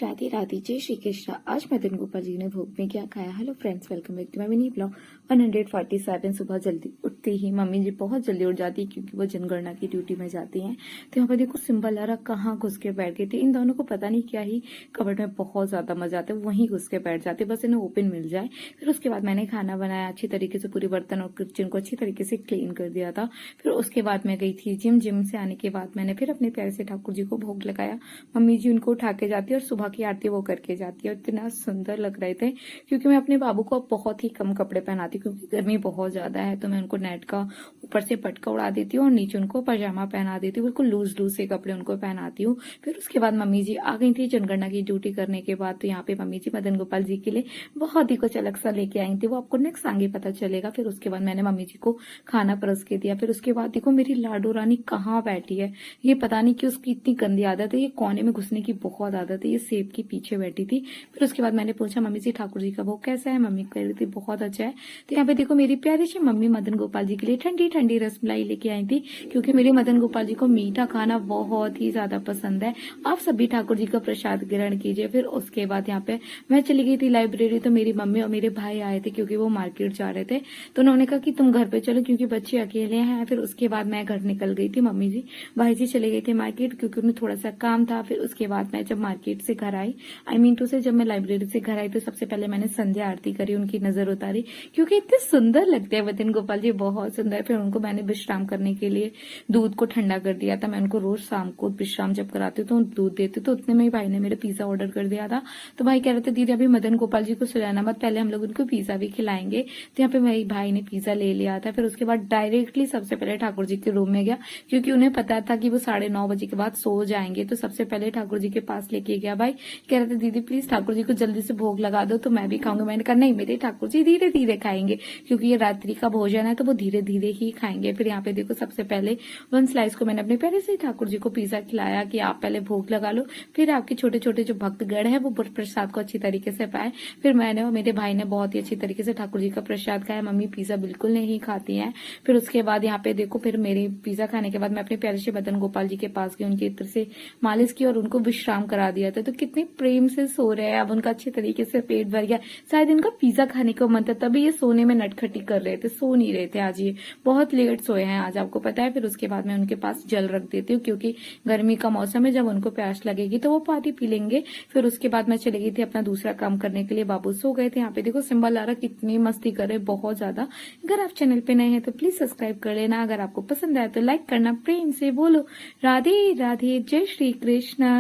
राधे राधे जय श्री कृष्ण। आज मदन गोपाल जी ने भोग में क्या खाया। Hello friends, welcome back to my mini blog. 147 सुबह जल्दी उठते ही मम्मी जी बहुत जल्दी उठ जाती है क्योंकि वो जनगणना की ड्यूटी में जाती हैं। तो यहाँ पर देखो सिंबल लारा कहाँ घुस के बैठ गए थे। इन दोनों को पता नहीं क्या ही कबर्ड में बहुत ज्यादा मजा आता है, वहीं घुस के बैठ जाते, बस इन्हें ओपन मिल जाए। फिर उसके बाद मैंने खाना बनाया, अच्छी तरीके से पूरे बर्तन और किचन को अच्छी तरीके से क्लीन कर दिया था। फिर उसके बाद मैं गई थी जिम से आने के बाद मैंने फिर अपने प्यारे से ठाकुर जी को भोग लगाया। मम्मी जी उनको उठा के जाती है और सुबह की आरती वो करके जाती है। इतना सुंदर लग रहे थे क्योंकि मैं अपने बाबू को बहुत ही कम कपड़े पहनाती हूँ क्योंकि गर्मी बहुत ज्यादा है। तो मैं उनको नेट का ऊपर से पटका उड़ा देती हूँ और नीचे उनको पजामा पहना देती हूँ, बिल्कुल लूज लूज से कपड़े उनको पहनाती हूँ। फिर उसके बाद मम्मी जी आ गई थी जनगणना की ड्यूटी करने के बाद। तो यहाँ पे मम्मी जी मदन गोपाल जी के लिए बहुत ही कुछ अलग सा लेके आई थी, वो आपको नेक्स्ट आगे पता चलेगा। फिर उसके बाद मैंने मम्मी जी को खाना परस के दिया। फिर उसके बाद देखो मेरी लाडो रानी कहाँ बैठी है, ये पता नहीं कि उसकी इतनी गंदी आदत है, ये कोने में घुसने की बहुत आदत है। ये सेब के पीछे बैठी थी। फिर उसके बाद मैंने पूछा मम्मी जी ठाकुर जी का भोग कैसा है। मम्मी कह रही थी बहुत अच्छा है। तो यहाँ पे देखो मेरी प्यारी सी मम्मी मदन गोपाल जी के लिए ठंडी ठंडी रसमलाई लेके आई थी क्योंकि मेरे मदन गोपाल जी को मीठा खाना बहुत ही ज्यादा पसंद है। आप सभी ठाकुर जी का प्रसाद ग्रहण कीजिए। फिर उसके बाद यहाँ पे मैं चली गई थी लाइब्रेरी। तो मेरी मम्मी और मेरे भाई आए थे क्योंकि वो मार्केट जा रहे थे। तो उन्होंने कहा कि तुम घर पे चलो क्योंकि बच्चे अकेले हैं। फिर उसके बाद मैं घर निकल गई थी। मम्मी जी भाई जी चले गए थे मार्केट क्योंकि उन्हें थोड़ा सा काम था। फिर उसके बाद मैं जब मार्केट से घर आई, आई मीन टू से जब मैं लाइब्रेरी से घर आई तो सबसे पहले मैंने संध्या आरती करी, उनकी नजर उतारी क्योंकि इतने सुंदर लगते हैं मदन गोपाल जी, बहुत सुंदर। फिर उनको मैंने विश्राम करने के लिए दूध को ठंडा कर दिया था। मैं उनको रोज शाम को विश्राम जब कराती हूँ तो दूध देती, तो उतने में ही भाई ने मेरे पिज्जा ऑर्डर कर दिया था। तो भाई कह रहे थे दीदी अभी मदन गोपाल जी को सुलाना मत, पहले हम लोग उनको पिज्जा भी खिलाएंगे। तो यहाँ पे मेरे भाई ने पिज्जा ले लिया था। फिर उसके बाद डायरेक्टली सबसे पहले ठाकुर जी के रूम में गया क्योंकि उन्हें पता था कि वो 9:30 बजे के बाद सो जाएंगे। तो सबसे पहले ठाकुर जी के पास लेके गया। भाई कह रहे थे दीदी प्लीज ठाकुर जी को जल्दी से भोग लगा दो तो मैं भी खाऊंगा। मैंने कहा नहीं मेरे ठाकुर जी धीरे धीरे खाएंगे क्योंकि ये रात्रि का भोजन है तो वो धीरे धीरे ही खाएंगे। फिर यहाँ पे देखो सबसे पहले 1 स्लाइस को मैंने अपने प्यारे से ठाकुर जी को पिज्जा खिलाया कि आप पहले भोग लगा लो, फिर आपके छोटे छोटे जो भक्तगण है वो प्रसाद को अच्छी तरीके से पाए। फिर मैंने और मेरे भाई ने बहुत ही अच्छी तरीके से ठाकुर जी का प्रसाद खाया। मम्मी पिज्जा बिल्कुल नहीं खाती है। फिर उसके बाद यहाँ पे देखो फिर मेरे पिज्जा खाने के बाद मैं अपने प्यारे से मदन गोपाल जी के पास गई, उनके इत्र से मालिश की और उनको विश्राम करा दिया था। तो कितने प्रेम से सो रहे हैं। अब उनका अच्छे तरीके से पेट भर गया, शायद इनका पिज्जा खाने का मन था तभी ये सोने में नटखटी कर रहे थे, सो नहीं रहे थे। आज ये बहुत लेट सोए हैं आज, आपको पता है। फिर उसके बाद मैं उनके पास जल रख देती हूँ क्योंकि गर्मी का मौसम है, जब उनको प्यास लगेगी तो वो पानी पी लेंगे। फिर उसके बाद मैं चली गई थी अपना दूसरा काम करने के लिए। बाबू सो गए थे। यहाँ पे देखो सिंबल लारा कितनी मस्ती करे, बहुत ज्यादा। अगर आप चैनल पे नए हैं तो प्लीज सब्सक्राइब कर लेना। अगर आपको पसंद आया तो लाइक करना, प्रेम से बोलो राधे राधे जय श्री कृष्ण।